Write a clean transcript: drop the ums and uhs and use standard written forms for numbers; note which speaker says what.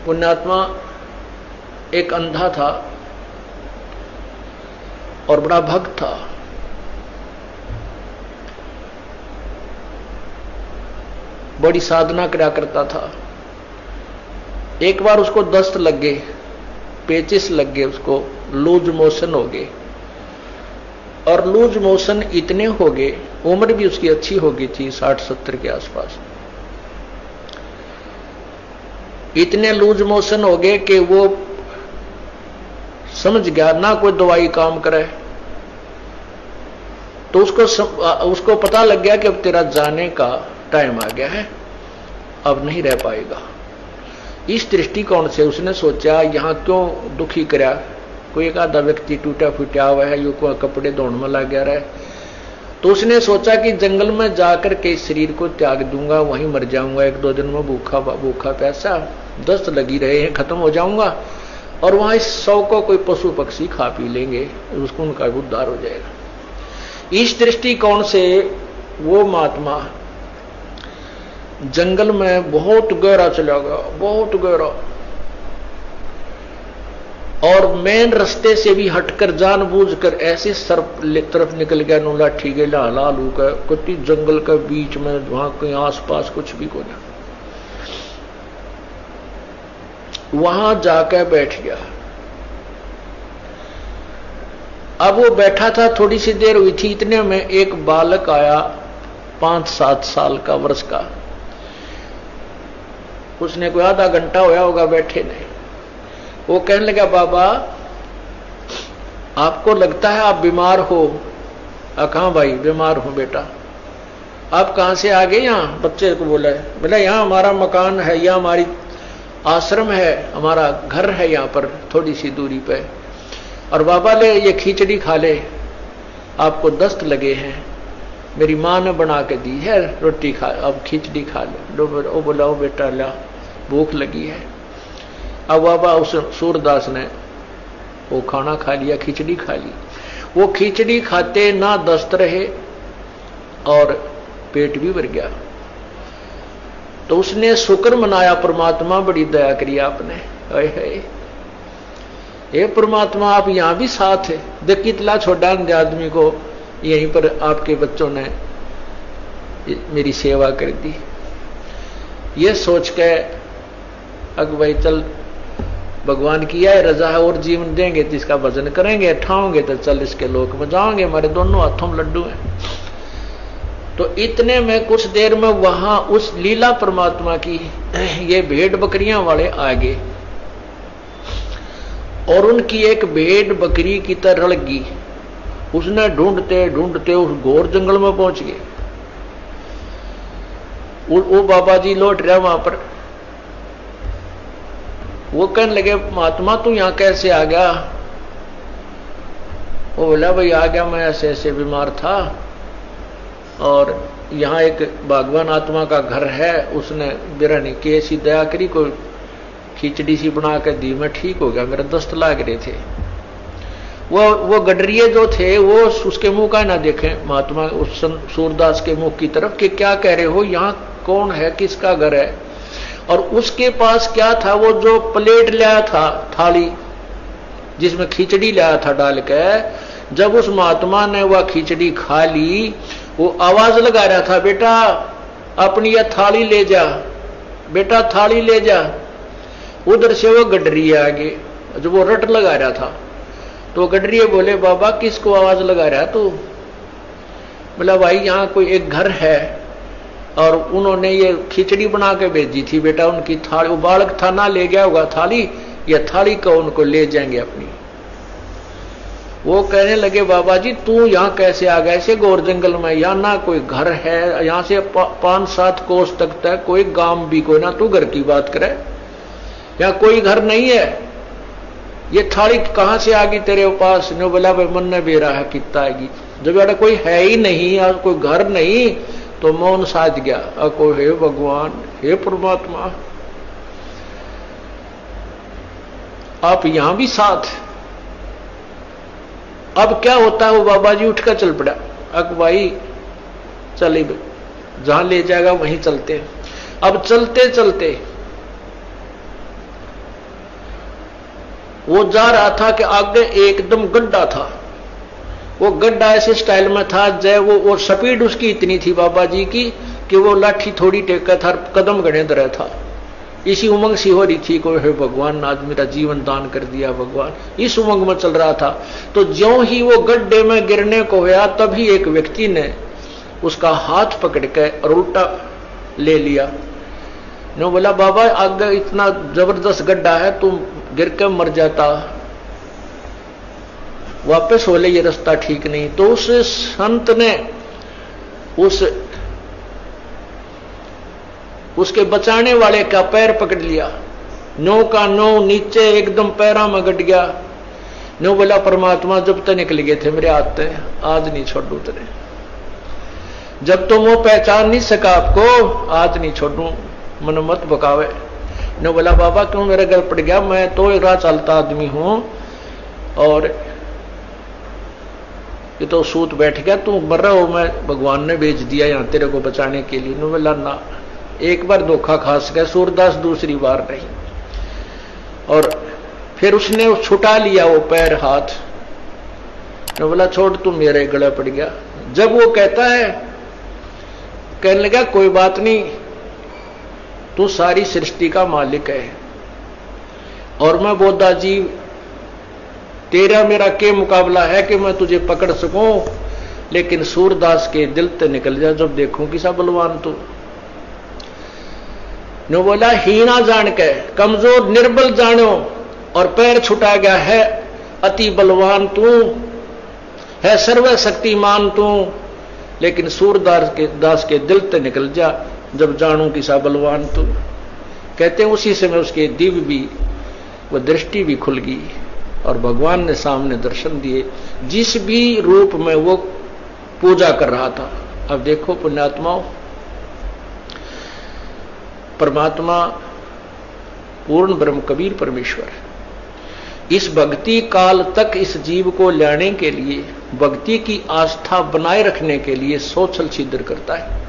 Speaker 1: पुण्यात्मा एक अंधा था और बड़ा भक्त था। बड़ी साधना करा करता था। एक बार उसको दस्त लग गए, पेचिस लग गए, उसको लूज मोशन हो गए। और लूज मोशन इतने हो गए, उम्र भी उसकी अच्छी हो गई थी, 60-70 के आसपास। इतने लूज मोशन हो गए कि वो समझ गया ना कोई दवाई काम करे। तो उसको पता लग गया कि अब तेरा जाने का टाइम आ गया है, अब नहीं रह पाएगा। इस दृष्टिकोण से उसने सोचा यहां क्यों दुखी करा, कोई एक आधा व्यक्ति टूटा फूटा हुआ है, यो कपड़े धोने में लग गया रहा है। तो उसने सोचा कि जंगल में जाकर के इस शरीर को त्याग दूंगा, वहीं मर जाऊंगा, 1-2 दिन में भूखा प्यासा, दस्त लगी रहे हैं, खत्म हो जाऊंगा, और वहां इस 100 को कोई पशु पक्षी खा पी लेंगे, उसको उनका उद्धार हो जाएगा। इस दृष्टिकोण से वो महात्मा जंगल में बहुत गहरा चला गया, बहुत गहरा, और मेन रास्ते से भी हटकर जानबूझकर ऐसे सर्प तरफ निकल गया, नो लाठी के लालू का कुत्ती जंगल के बीच में, वहां कहीं आसपास कुछ भी को ना, वहां जाकर बैठ गया। अब वो बैठा था, थोड़ी सी देर हुई थी, इतने में एक बालक आया 5-7 साल का, वर्ष का। उसने कोई आधा घंटा होया होगा बैठे ने। वो कहने लगा, बाबा आपको लगता है आप बीमार हो? कहां भाई बीमार हूं बेटा। आप कहां से आ गए? यहां बच्चे को बोला है। बोला यहां हमारा मकान है, यहां हमारी आश्रम है, हमारा घर है यहाँ पर थोड़ी सी दूरी पे। और बाबा ले ये खिचड़ी खा ले, आपको दस्त लगे हैं, मेरी माँ ने बना के दी है, रोटी खा, अब खिचड़ी खा ले। ओ बोला, ओ बेटा ला, भूख लगी है। अब बाबा उस सूरदास ने वो खाना खा लिया, खिचड़ी खा ली। वो खिचड़ी खाते ना दस्त रहे और पेट भी भर गया। तो उसने शुक्र मनाया, परमात्मा बड़ी दया करी आपने, हे परमात्मा आप यहां भी साथ है। देख कितना छोटा आदमी को यहीं पर आपके बच्चों ने मेरी सेवा कर दी। ये सोच के अग भाई चल, भगवान की है रजा है, और जीवन देंगे तो इसका भजन करेंगे, ठाओगे तो चल इसके लोक में जाओगे, हमारे दोनों हाथों में लड्डू हैं। तो इतने में कुछ देर में वहां उस लीला परमात्मा की ये भेड़ बकरियां वाले आ गए, और उनकी एक भेड़ बकरी की तरह लगी। उसने ढूंढते ढूंढते उस घोर जंगल में पहुंच गए। वो बाबा जी लौट रहा वहां पर। वो कहने लगे, महात्मा तू यहां कैसे आ गया? वो बोला, भाई आ गया, मैं ऐसे ऐसे बीमार था, और यहाँ एक भगवान आत्मा का घर है, उसने बिरहनी की ऐसी दया करी, कोई खिचड़ी सी बना के दी, मैं ठीक हो गया, मेरे दस्त लाग रहे थे। वो गडरिये जो थे वो उसके मुंह का ना देखें, महात्मा उस सूरदास के मुंह की तरफ, कि क्या कह रहे हो, यहाँ कौन है, किसका घर है। और उसके पास क्या था, वो जो प्लेट लाया था, थाली जिसमें खिचड़ी लाया था डाल के, जब उस महात्मा ने वह खिचड़ी खा ली, वो आवाज लगा रहा था, बेटा अपनी यह थाली ले जा, बेटा थाली ले जा। उधर से वो गडरिया आगे, जो वो रट लगा रहा था, तो गडरिये बोले, बाबा किसको आवाज लगा रहा तू? बोला, भाई यहाँ कोई एक घर है, और उन्होंने ये खिचड़ी बना के भेजी थी, बेटा उनकी थाली, वो बालक था ना, ले गया होगा थाली, यह थाली को उनको ले जाएंगे अपनी। वो कहने लगे, बाबा जी तू यहाँ कैसे आ गया ऐसे घोर जंगल में? यहाँ ना कोई घर है, यहाँ से 5-7 कोस तक तक कोई गांव भी कोई ना, तू घर की बात करे, यहाँ कोई घर नहीं है, ये थाली कहां से आ गई तेरे पास? ने बोला, भाई मन ने बेरा है कितना आएगी, जब बेटा कोई है ही नहीं और कोई घर नहीं, तो मौन साध गया। अको हे भगवान, हे परमात्मा, आप यहां भी साथ। अब क्या होता है, वो बाबा जी उठकर चल पड़ा। अब भाई चले, जहां ले जाएगा वहीं चलते हैं। अब चलते चलते वो जा रहा था कि आगे एकदम गड्ढा था। वो गड्ढा ऐसे स्टाइल में था जय वो स्पीड उसकी इतनी थी बाबा जी की कि वो लाठी थोड़ी टेका था, कदम गणे दर था। इसी उमंग सी हो रही थी, कोई है भगवान आज मेरा जीवन दान कर दिया भगवान, इस उमंग में चल रहा था। तो ज्यों ही वो गड्ढे में गिरने को हुआ तभी एक व्यक्ति ने उसका हाथ पकड़ के और उल्टा ले लिया। ने बोला बाबा आगे इतना जबरदस्त गड्ढा है, तुम गिर के मर जाता, वापस हो ले, ये रास्ता ठीक नहीं। तो उस संत ने उसके बचाने वाले का पैर पकड़ लिया, नो का नो नीचे एकदम पैरा में गट गया। नो बोला परमात्मा जब तक निकल गए थे मेरे हाथ से, आज नहीं छोड़ू तेरे, जब तुम वो पहचान नहीं सका आपको आज नहीं छोड़ू, मन मत बकावे। नो बोला बाबा क्यों मेरे घर पड़ गया, मैं तो एक राह चलता आदमी हूं और ये तो सूत बैठ गया, तू मर रहा हो, मैं भगवान ने भेज दिया यहां तेरे को बचाने के लिए। नो बोला ना, एक बार धोखा खास गया सूरदास, दूसरी बार नहीं। और फिर उसने छुटा लिया वो पैर हाथ। नो बोला छोड़, तू मेरे गले पड़ गया। जब वो कहता है, कहने लगा कोई बात नहीं, तू सारी सृष्टि का मालिक है और मैं बोधा जी तेरा मेरा के मुकाबला है कि मैं तुझे पकड़ सकूं, लेकिन सूरदास के दिल ते निकल जा जब देखूं किसा बलवान तू। नो बोला हीना जान के कमजोर निर्बल जानो और पैर छुटा गया है, अति बलवान तू है, सर्वशक्तिमान तू, लेकिन सूरदास के दिल ते निकल जा जब जानू किसा बलवान तू। कहते हैं उसी समय उसके दिव्य भी वो दृष्टि भी खुल गई और भगवान ने सामने दर्शन दिए, जिस भी रूप में वो पूजा कर रहा था। अब देखो पुण्यात्माओं, परमात्मा पूर्ण ब्रह्म कबीर परमेश्वर इस भक्ति काल तक इस जीव को लाने के लिए, भक्ति की आस्था बनाए रखने के लिए सोचल छिद्र करता है।